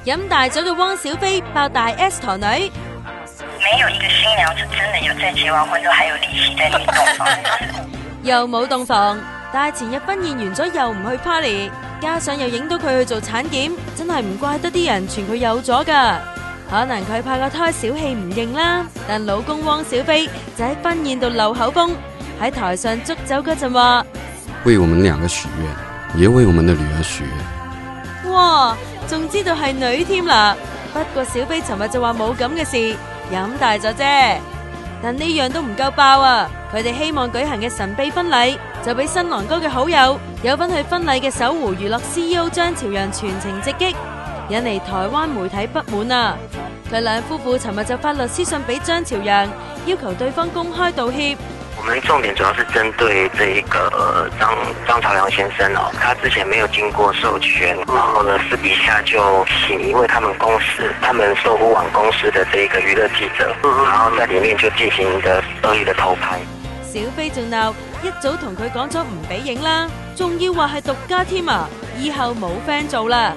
飲大酒嘅汪小菲爆大 S 台女，沒有一個新娘是真的有在結完婚之後還有力氣在裏洞房，又冇洞房，但係前日婚宴完咗又唔去 party， 加上又影到佢去做產檢，真係唔怪得啲人傳佢有咗噶。可能佢拍個胎小氣唔認啦，但老公汪小菲就喺婚宴度漏口風，喺台上祝酒嗰陣話：為我們兩個許願，也為我們的女兒許願。哇，仲知道係女添啦。不過小菲尋日就話冇咁嘅事，飲大咗啫。但呢樣都唔夠爆啊！佢哋希望舉行嘅神秘婚禮就俾新郎哥嘅好友有份去婚禮嘅搜狐娛樂 CEO 張朝陽全程直擊，引嚟台灣媒體不滿啊！佢兩夫婦尋日就發律師信俾張朝陽，要求對方公開道歉。我們重點主要是針對這一個張朝陽先生哦，他之前沒有經過授權，然後呢私底下就請一位他們搜狐網公司的這一個娛樂記者，然後在裏面就進行一個惡意的偷拍。小菲仲鬧，一早同佢講咗唔俾影啦，仲要話係獨家添啊，以後冇 friend 做啦。